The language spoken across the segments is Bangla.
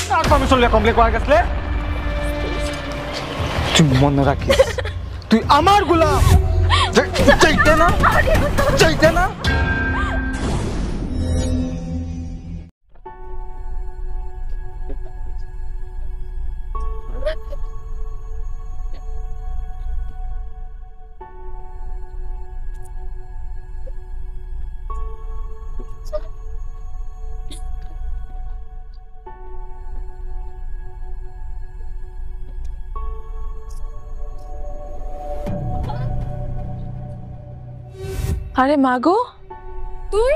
কার পারমিশন লিয়ে কমপ্লেন করা গেছলে তুই মনে রাখিস তুই আমার গোলাম চাইতে না আরে মাগো তুই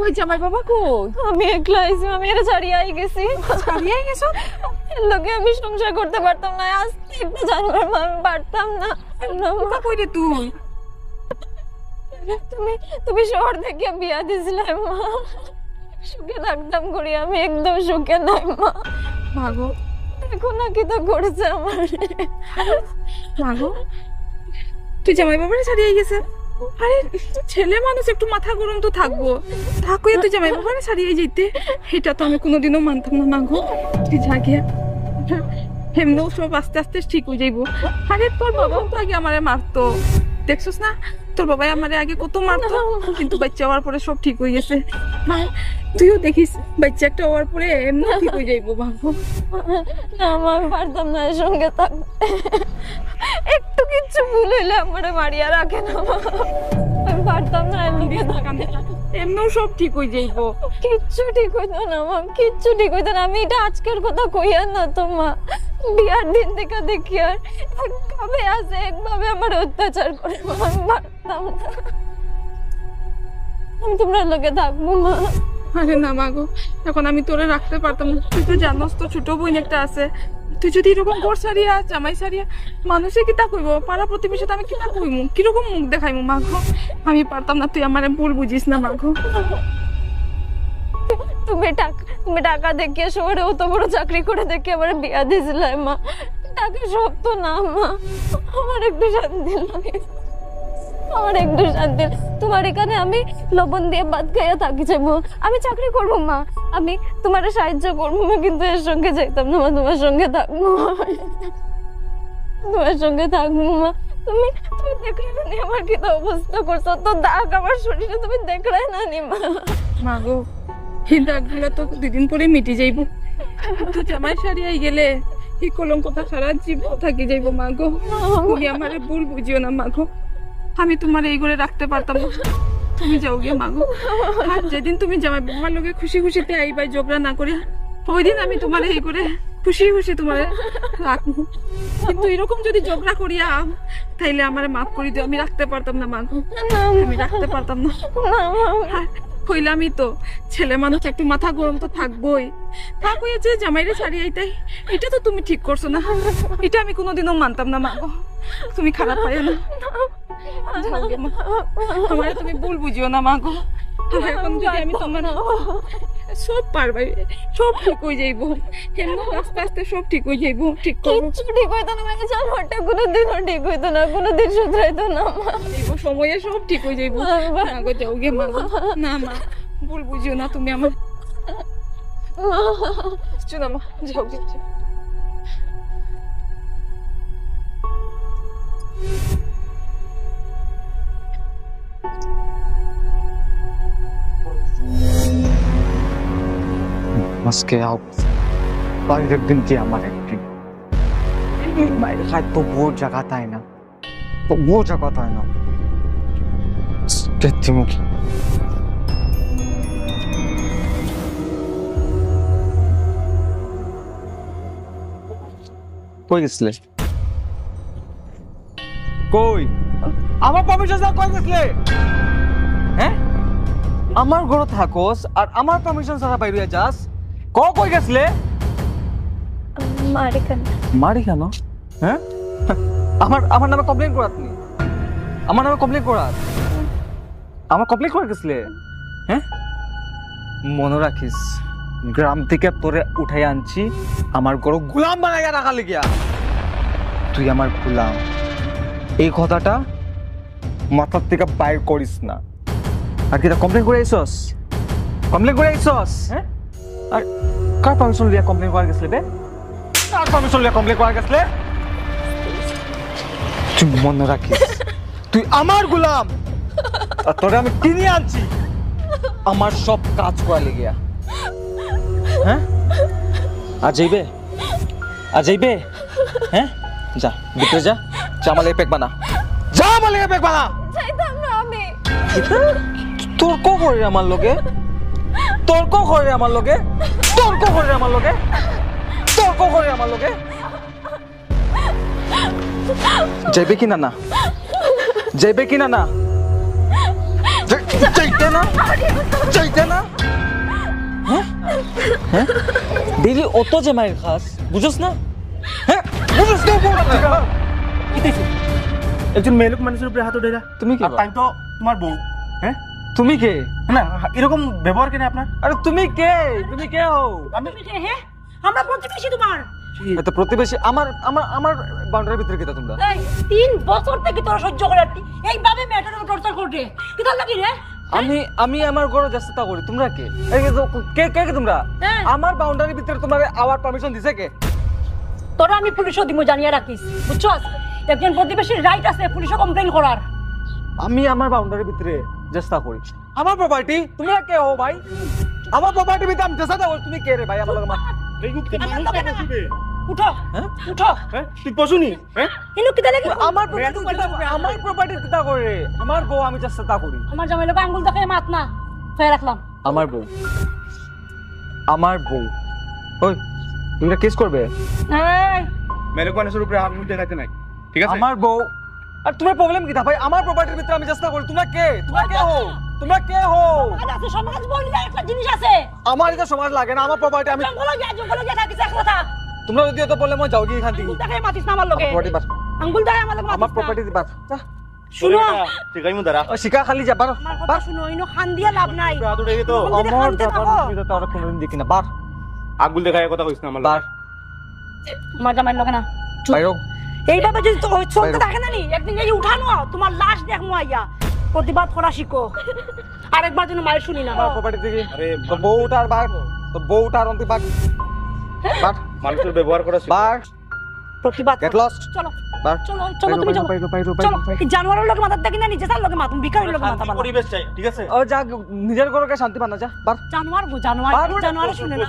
ওই জামাই বাবা কই? আমি একলা আইছি, আমি এর ছাড়িয়ে আই গেছি। ছাড়িয়ে গেছো? লোকে আমি সংসার করতে পারতাম না, আজ একটা জানবার আমি পারতাম না। কই রে তুই? তুমি শহর থেকে বিয়া দিছিলে মা, সুখে থাকতাম করি, আমি একদম সুখে নাই মা। মাগো দেখো না কি তো করেছে আমার। মাগো তুই জামাই বাবারে ছাড়িয়ে গেছে? আরে ছেলে মানুষ একটু মাথা গরম তো থাকবো, থাকো তুই জামাই বাবারে ছাড়িয়ে যেতে, এটা তো আমি কোনোদিনও মানতাম না মাগো। তুই যা গিয়া এমনিও সব আস্তে আস্তে ঠিক হয়ে যাইবো। আরে তোর বাবাও তো আগে আমারে মারতো, দেখছস না তোর বাবাই আমারে আগে কত মারতো, কিন্তু বাচ্চা হওয়ার পরে সব ঠিক হয়ে গেছে। তুইও দেখিস বাচ্চা একটা হওয়ার পরে এমনি ঠিক হয়ে যাইবো মাগো। না মা, আমি পারতাম না এর সঙ্গে থাকতে, একটু কিচ্ছু ভুল হইলে আমারে মারিয়া রাখে না মা, আমি পারতাম না এর লগে থাকতে। এমনিও সব ঠিক হয়ে যাইবো। কিচ্ছু ঠিক হইতো না মা, কিচ্ছু ঠিক হইতো না। আমি এটা আজকের কথা কইয়া না তো মা, বিয়ার দিন থেকে দেখি আর একভাবে আসে, একভাবে আমার অত্যাচার করে মা, আমি পারতাম না। আমি তোমরা লোকে থাকবো মা। আরে না মাগো, এখন আমি তোরে রাখতে পারতাম না। তুই তো জানোস তো ছোট বোন একটা আছে, তুই যদি এরকম ঘর সারিয়া জামাই সারিয়া মানুষে কিতা কইব, পাড়া প্রতিবেশী আমি কিতা কইমু, কিরকম মুখ দেখাইমু মাগো? আমি পারতাম না, তুই আমারে ভুল বুঝিস না মাগো। তুমি টাকা দেখিয়ে শহরে অত বড় চাকরি করে দেখে আমার বিয়া দিয়েছিল মা, টাকা সব তো না মা, আমার একটু শান্তি লাগে, আমার একটু শান্তি। তোমার এখানে আমি লবণ দিয়ে ভাত খাইয়া থাকি যাবো, আমি চাকরি করবো মা, আমি তোমার সাহায্য করবো মা, কিন্তু এর সঙ্গে যাইতাম না মা, তোমার সঙ্গে থাকবো, তোমার সঙ্গে থাকবো মা। তুমি দেখলে না আমার কি অবস্থা করছো, তো দাগ আমার শরীরে তুমি দেখলে না নি মা। মাগো এই দাগগুলো তো দুদিন পরে মিটে যাইবো, তুই জামাই সারিয়াই গেলে এই কলঙ্কটা সারা জীবন থাকি যাইবো মাগো। তুমি আমারে ভুল বুঝিও না মাগো, আমি তোমার এই করে রাখতে পারতাম না, তুমি যাও গিয়ে মাগো। আর যেদিন তুমি জামাই বাবার লোকে খুশি খুশিতে আইবাই, ঝগড়া না করিয়া, ওই দিন আমি তোমার এই করে খুশি খুশি তোমার রাখবো। কিন্তু এরকম যদি ঝগড়া করিয়া তাইলে আমারে মাফ করে দিও, আমি রাখতে পারতাম না মাগো, আমি রাখতে পারতাম না। কইলামই তো ছেলে মানুষ একটু মাথা গরম তো থাকবোই, থাকুই যে জামাইরে ছাড়িয়ে আইতাই, এটা তো তুমি ঠিক করছো না, এটা আমি কোনোদিনও মানতাম না মাগো, তুমি খারাপ পাইও না। আমার তুমি ভুল বুঝিও না মাগো, এখন যদি আমি তোমার সব পারবাই, সব ঠিক হয়ে যাইবো, এমন আস্তে আস্তে সব ঠিক হয়ে যাইবো। ঠিক কিচ্ছু ঠিক হইতো না মানে, জামাটা কোনোদিনও ঠিক হইতো না, কোনোদিন শুধরাইতো না মা, সময়ে সব ঠিক হয়ে যাইবো। মাগো যাও গে মাগো, না মা ভুল বুঝিও না তুমি আমার, চলো মা যাও গে। আজকে আও বাইরে একদিন কি আমার একদিন বাইরে খাই তো বহুত জায়গা তাই না, তো বহুত জায়গা তাই না মুখী কই গেছিলে? কই আমার পারমিশন ছাড়া কই গেছিলে? হ্যাঁ আমার ঘরে থাকোস আর আমার পারমিশন ছাড়া বাইরে যাস, কই গেছিলে? মারি কেন? হ্যাঁ আমার নামে কমপ্লেন করাত নি, আমার নামে কমপ্লেন করাত, আমার কমপ্লেন করে গেছিলে? হ্যাঁ মনে রাখিস, গ্রাম থেকে তোরে উঠাই আনছি আমার গরু গোলাম বানাইয়া রাখা লিগিয়া, তুই আমার গোলাম, এই কথাটা মাথার থেকে বাইর করিস না। আর কি কমপ্লেন করে আইসস? কমপ্লেন করে আইসস? হ্যাঁ আর কার পারমিশন লিয়া কমপ্লেন করা গেছলে বে কার পারমিশন লিয়া কমপ্লেন করা গেছলে তুই মনে রাখিস তুই আমার গোলাম আর তোরে আমি কিনে আনছি আমার সব কাজ করা লেগিয়া হ্যাঁ আজ যাইবে হ্যাঁ যা ভিতরে যা চামালে পেক বানা যা মালে পেক বানা চাইতাম না আমি। তর্ক করে আমার লগে যাইবে কি না না যাইতে না হ্যাঁ হ্যাঁ ডেইলি অত যে মায়ের খাস বুঝছ না হ্যাঁ বুঝছ না একজন মেয়েলোক মানুষের উপরে হাত উঠে তুমি কি তাই তো তোমার বউ হ্যাঁ তুমি কে না এরকম ব্যবহার কেন আপনার আরে তুমি কে হো আমি হ্যাঁ আমরা প্রতিবেশী তোমার। এটা প্রতিবেশী আমার আমার আমার বাউন্ডারির ভিতরে কেটা তোমরা 3 বছর থেকে তোরা সহ্য করে এইভাবে মেয়েটার টর্চার করতে কি তোর লাগি রে? আমি আমার ঘরে চেষ্টা করি তোমরা কে কে কে কে তোমরা আমার বাউন্ডারির ভিতরে তোমার আওয়ার পারমিশন দিছে কে তোরা আমি পুলিশও দিমু জানিয়ে রাখিস বুঝছস একজন প্রতিবেশীর রাইট আছে পুলিশও কমপ্লেইন করার। আমি আমার বাউন্ডারির ভিতরে চেষ্টা করি আমার প্রপার্টি তোমরা কে হো ভাই আমার প্রপার্টির ভিতরে আমি চেষ্টা করি তুমি কে রে ভাই আমার লগে এই গুপ্ত মানুষ কেন আসবে উঠো হ্যাঁ উঠো হ্যাঁ তুই পশুনি হ্যাঁ ইনু কি লাগে আমার প্রপার্টি কিটা করে আমার বউ আমি চেষ্টা করি আমার জামাই লোক আঙ্গুল দেখায় মাত না ফের রাখলাম আমার বউ ওই তোমরা কেস করবে এই মেয়েলোক মানুষের উপরে হাত মুখ দেখাইতে নাই ঠিক আছে আমার বউ আর তোমার প্রবলেম কি ভাই আমার প্রপার্টির ভিতরে আমি চেষ্টা করি তোমরা কে হো আজ আছে সমাজ বলি একটা জিনিস আছে আমার এটা সমাজ লাগে না আমার প্রপার্টি আমি জঙ্গলে গিয়ে থাকিস এক কথা তোমরা যদি তো বললে মই যাও গিয়ে এখান থেকে আঙ্গুল দেখায় মাতিস না আমার লগে প্রপার্টি বাস আঙ্গুল দেখায় আমার লগে মাতিস আমার প্রপার্টি বাস শুনো ঠিক আছে মুদারা ও শিকা খালি যা বার আমার কথা শুনো ইনো খান দিয়ে লাভ নাই হাত উঠে তো আমার প্রপার্টি তো আর কোনোদিন দেখি না বার আগুল দেখায় কথা কইছ না আমার বার আমার জামাই লগে না বাইরো এইভাবে যদি চলতে থাকে না নি একদিন এই উঠানো তোমার লাশ দেখমু আইয়া প্রতিবাদ করা শিখো আরেকবার যেন মায়ের শুনি না আমার প্রপার্টি থেকে আরে তো বউটার বার তো বউটার অন্তে বার বার মানুষের ব্যবহার করা বার প্রতিবাদ গেট লস্ট চলো বার চলো চলো তুমি চলো চলো এই জানোয়ারের লগে মাথা দেখি না নিজে সার লগে মাথা ভিখারির লগে মাথা বালা পরিবেশ চাই ঠিক আছে ও যা নিজের ঘরকে শান্তি পানা যা বার জানোয়ার গো জানোয়ার জানোয়ার শুনে না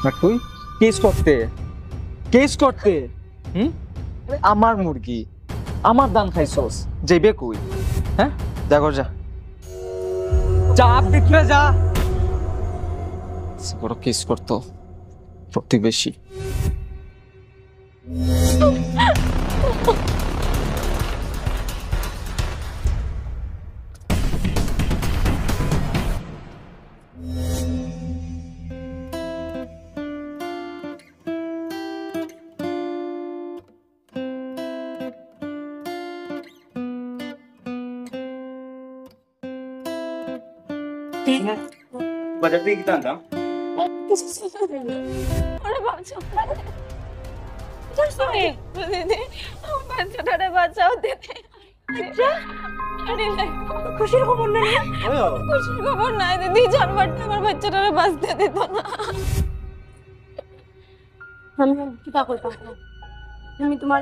না তুই কেস করতে আমার মুরগি আমার দান খাইছস যাইবে কই হ্যাঁ যা ঘর যা ভিতরে যা বড় কেস করতো প্রতিবেশী বাজার থেকে কিনতে আনতাম আরে বাঁচাও দিদি আমার বাচ্চাটারে বাঁচাও দিদি খুশির খবর না খুশির খবর নাই দিদি জানোয়ারটা আমার বাচ্চাটারে বাঁচতে দিত না। আমি কিতা কইতা আমি তোমার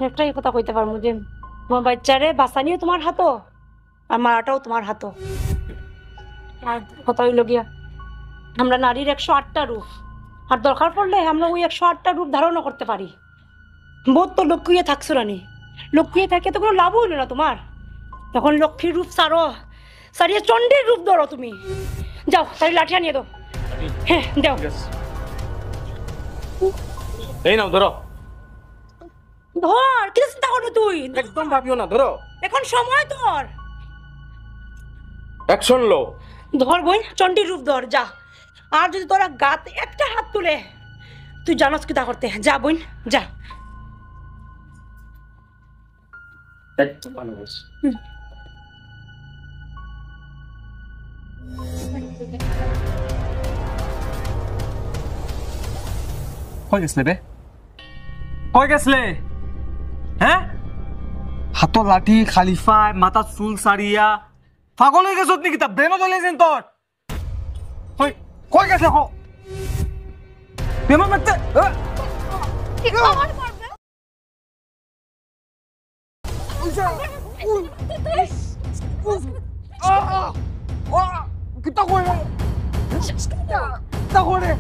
একটাই কথা কইতে পারবো যে তোমার বাচ্চারে বাঁচানিও তোমার হাতো আর মারাটাও তোমার হাতো। আর কথা হইল গিয়া আমরা নারীর 108টা রূপ আর দরকার পড়লে আমরা ওই 108টা রূপ ধারণও করতে পারি। বহুত তো লক্ষ্যিয়ে থাকছো রানি লক্ষ্যিয়ে থাকে তো কোনো লাভ হইল না তোমার তখন লক্ষ্মীর রূপ সারিয়ে চণ্ডীর রূপ ধরো তুমি যাও তাই লাঠিয়া নিয়ে দাও হ্যাঁ দাও এই নাও ধরো ধর কি চিন্তা করবো তুই একদম ভাবিও না ধরো এখন সময় তোর অ্যাকশন লো ধর বোন চণ্ডীর রূপ ধর যা আর যদি তোরা গাতে একটা হাত তুলে তুই জানোস কি তা করতে যা বোন যা একদম ভালো বলছ কই গেছলে বে কই গেছলে হ্যাঁ হাতো লাঠি খালিফা মাথা চুল সারিয়া পাগল হয়ে গেছত নাকি তা ব্রেনও দলেছেন তোর কই কই গেছে হো বেমা মারতে কিতা কই কিতা করে